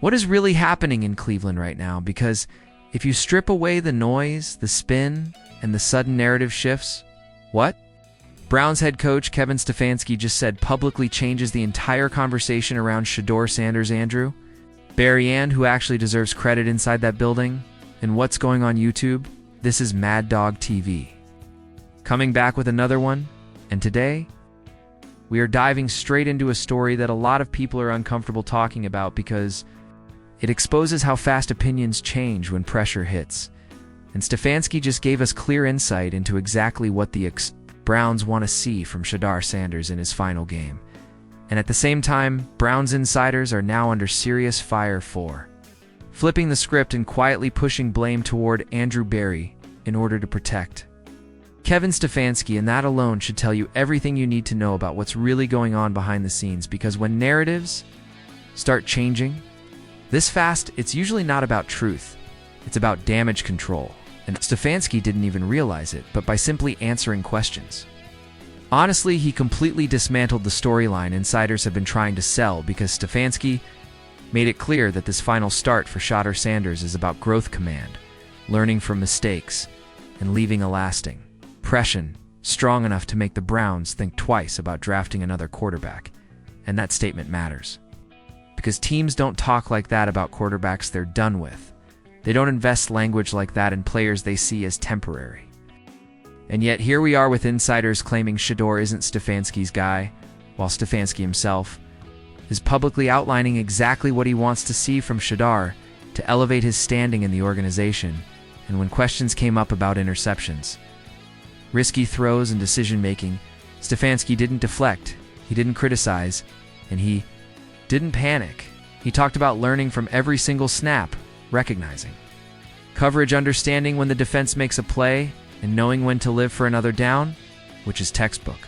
What is really happening in Cleveland right now? Because if you strip away the noise, the spin, and the sudden narrative shifts, what? Browns head coach Kevin Stefanski just said publicly changes the entire conversation around Shedeur Sanders, Andrew. Barry Ann, who actually deserves credit inside that building, and what's going on YouTube? This is Mad Dog TV. Coming back with another one, and today, we are diving straight into a story that a lot of people are uncomfortable talking about because it exposes how fast opinions change when pressure hits. And Stefanski just gave us clear insight into exactly what the Browns want to see from Shedeur Sanders in his final game. And at the same time, Browns insiders are now under serious fire for flipping the script and quietly pushing blame toward Andrew Berry in order to protect Kevin Stefanski, and that alone should tell you everything you need to know about what's really going on behind the scenes, because when narratives start changing this fast, it's usually not about truth. It's about damage control. And Stefanski didn't even realize it, but by simply answering questions. Honestly, he completely dismantled the storyline insiders have been trying to sell, because Stefanski made it clear that this final start for Shedeur Sanders is about growth command, learning from mistakes, and leaving a lasting impression strong enough to make the Browns think twice about drafting another quarterback. And that statement matters, because teams don't talk like that about quarterbacks they're done with. They don't invest language like that in players they see as temporary. And yet here we are with insiders claiming Shedeur isn't Stefanski's guy, while Stefanski himself is publicly outlining exactly what he wants to see from Shedeur to elevate his standing in the organization. And when questions came up about interceptions, risky throws, and decision-making, Stefanski didn't deflect, he didn't criticize, and he didn't panic. He talked about learning from every single snap, recognizing coverage, understanding when the defense makes a play, and knowing when to live for another down, which is textbook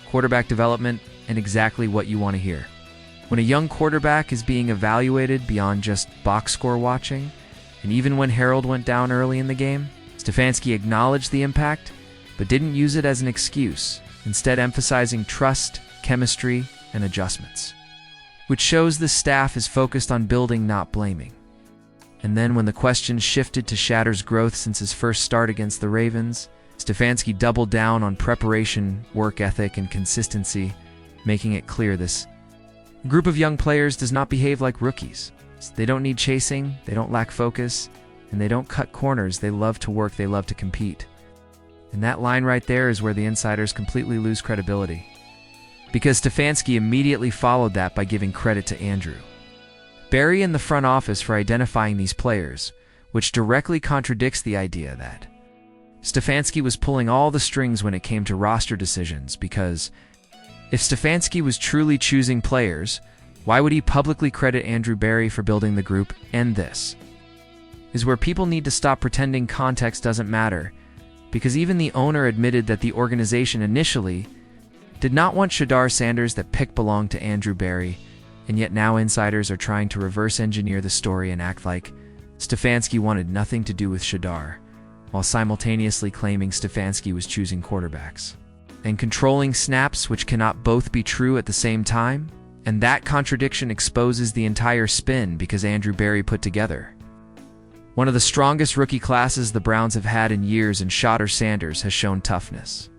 quarterback development, and exactly what you want to hear. When a young quarterback is being evaluated beyond just box score watching, and even when Harold went down early in the game, Stefanski acknowledged the impact, but didn't use it as an excuse, instead emphasizing trust, chemistry, and adjustments, which shows the staff is focused on building, not blaming. And then when the questions shifted to Shedeur's growth since his first start against the Ravens, Stefanski doubled down on preparation, work ethic, and consistency, making it clear this group of young players does not behave like rookies. They don't need chasing, they don't lack focus, and they don't cut corners. They love to work, they love to compete. And that line right there is where the insiders completely lose credibility, because Stefanski immediately followed that by giving credit to Andrew Berry in the front office for identifying these players, which directly contradicts the idea that Stefanski was pulling all the strings when it came to roster decisions, because if Stefanski was truly choosing players, why would he publicly credit Andrew Berry for building the group? And this is where people need to stop pretending context doesn't matter, because even the owner admitted that the organization initially did not want Shedeur Sanders. That pick belonged to Andrew Berry, and yet now insiders are trying to reverse engineer the story and act like Stefanski wanted nothing to do with Shedeur, while simultaneously claiming Stefanski was choosing quarterbacks and controlling snaps, which cannot both be true at the same time. And that contradiction exposes the entire spin, because Andrew Berry put together one of the strongest rookie classes the Browns have had in years, and Shedeur Sanders has shown toughness,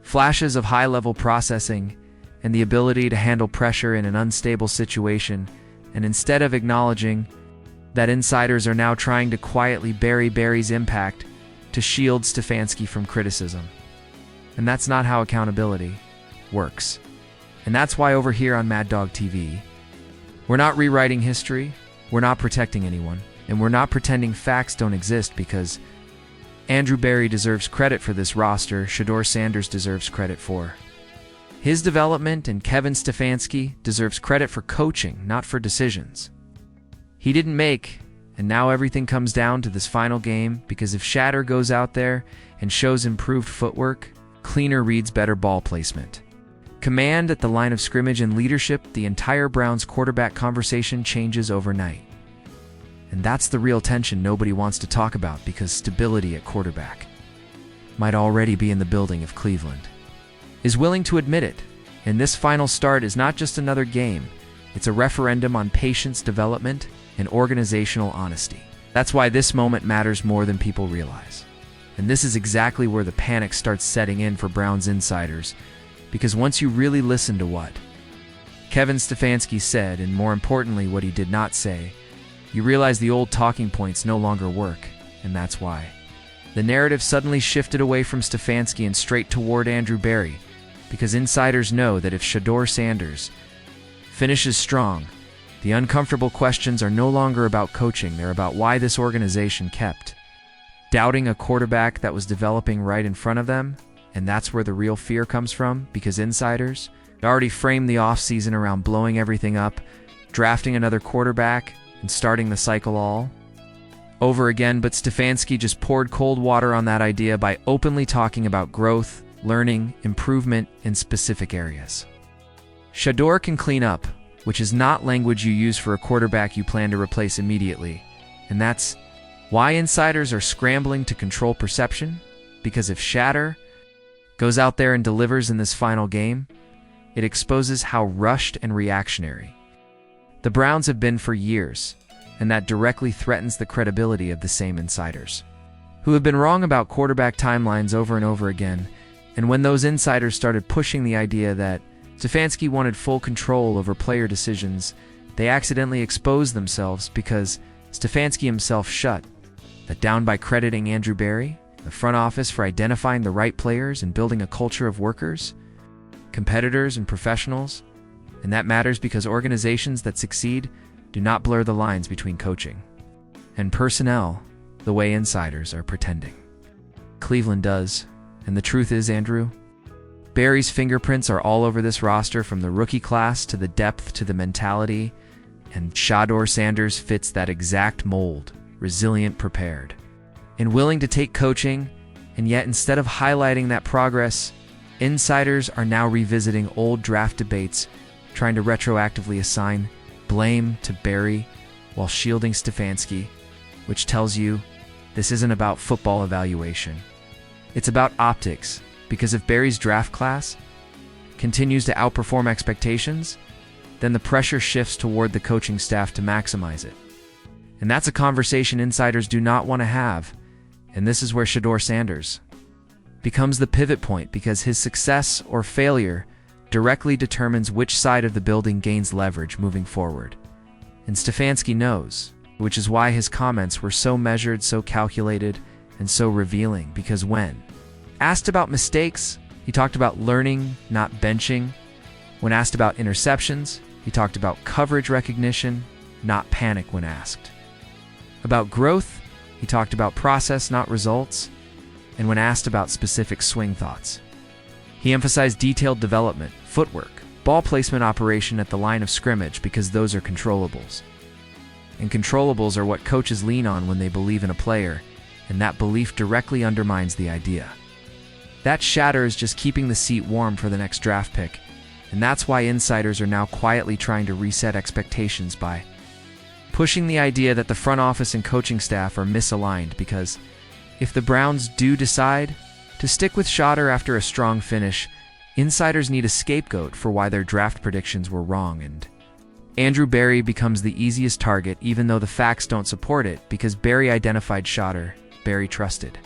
flashes of high-level processing, and the ability to handle pressure in an unstable situation. And instead of acknowledging that, insiders are now trying to quietly bury Berry's impact to shield Stefanski from criticism. And that's not how accountability works. And that's why over here on Mad Dog TV, we're not rewriting history, we're not protecting anyone, and we're not pretending facts don't exist, because Andrew Berry deserves credit for this roster. Shedeur Sanders deserves credit for his development, and Kevin Stefanski deserves credit for coaching, not for decisions he didn't make. And now everything comes down to this final game, because if Shedeur goes out there and shows improved footwork, cleaner reads, better ball placement, command at the line of scrimmage, and leadership, the entire Browns quarterback conversation changes overnight. And that's the real tension nobody wants to talk about, because stability at quarterback might already be in the building if Cleveland is willing to admit it. And this final start is not just another game, It's a referendum on patience, development, and organizational honesty. That's why this moment matters more than people realize. And this is exactly where the panic starts setting in for Browns insiders, because once you really listen to what Kevin Stefanski said, and more importantly, what he did not say, you realize the old talking points no longer work, and that's why. The narrative suddenly shifted away from Stefanski and straight toward Andrew Berry, because insiders know that if Shedeur Sanders finishes strong, the uncomfortable questions are no longer about coaching, they're about why this organization kept doubting a quarterback that was developing right in front of them, and that's where the real fear comes from, because insiders already framed the offseason around blowing everything up, drafting another quarterback, and starting the cycle all over again, but Stefanski just poured cold water on that idea by openly talking about growth, learning, improvement in specific areas. Shedeur can clean up, which is not language you use for a quarterback you plan to replace immediately, and that's why insiders are scrambling to control perception, because if Shedeur goes out there and delivers in this final game, it exposes how rushed and reactionary the Browns have been for years, and that directly threatens the credibility of the same insiders, who have been wrong about quarterback timelines over and over again. And when those insiders started pushing the idea that Stefanski wanted full control over player decisions, they accidentally exposed themselves, because Stefanski himself shut that down by crediting Andrew Berry, the front office, for identifying the right players and building a culture of workers, competitors, and professionals. And that matters because organizations that succeed do not blur the lines between coaching and personnel the way insiders are pretending Cleveland does. And the truth is, Andrew, Berry's fingerprints are all over this roster, from the rookie class to the depth to the mentality, and Shedeur Sanders fits that exact mold: resilient, prepared, and willing to take coaching. And yet, instead of highlighting that progress, insiders are now revisiting old draft debates, trying to retroactively assign blame to Berry while shielding Stefanski, which tells you this isn't about football evaluation. It's about optics, because if Berry's draft class continues to outperform expectations, then the pressure shifts toward the coaching staff to maximize it. And that's a conversation insiders do not want to have, and this is where Shedeur Sanders becomes the pivot point, because his success or failure directly determines which side of the building gains leverage moving forward. And Stefanski knows, which is why his comments were so measured, so calculated, and so revealing, because when asked about mistakes, he talked about learning, not benching. When asked about interceptions, he talked about coverage recognition, not panic when asked. About growth, he talked about process, not results. And when asked about specific swing thoughts, he emphasized detailed development, footwork, ball placement, operation at the line of scrimmage, because those are controllables. And controllables are what coaches lean on when they believe in a player, and that belief directly undermines the idea. That Shedeur is just keeping the seat warm for the next draft pick, and that's why insiders are now quietly trying to reset expectations by pushing the idea that the front office and coaching staff are misaligned, because if the Browns do decide to stick with Shedeur after a strong finish, insiders need a scapegoat for why their draft predictions were wrong, and Andrew Berry becomes the easiest target, even though the facts don't support it, because Berry identified Shedeur, Berry trusted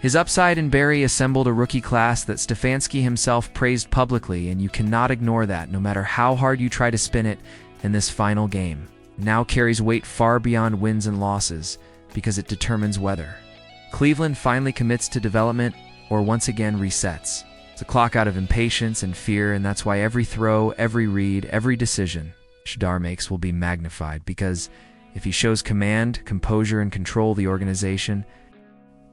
his upside, and Berry assembled a rookie class that Stefanski himself praised publicly, and you cannot ignore that, no matter how hard you try to spin it. In this final game now carries weight far beyond wins and losses, because it determines whether Cleveland finally commits to development or once again resets. It's a clock out of impatience and fear, and that's why every throw, every read, every decision Shedeur makes will be magnified, because if he shows command, composure, and control, the organization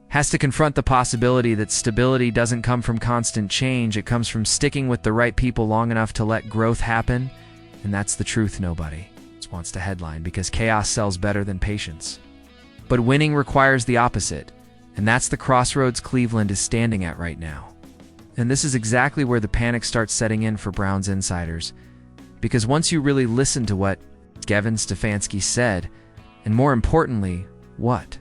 has to confront the possibility that stability doesn't come from constant change, it comes from sticking with the right people long enough to let growth happen. And that's the truth nobody wants to headline, because chaos sells better than patience. But winning requires the opposite, and that's the crossroads Cleveland is standing at right now. And this is exactly where the panic starts setting in for Browns insiders, because once you really listen to what Kevin Stefanski said, and more importantly, what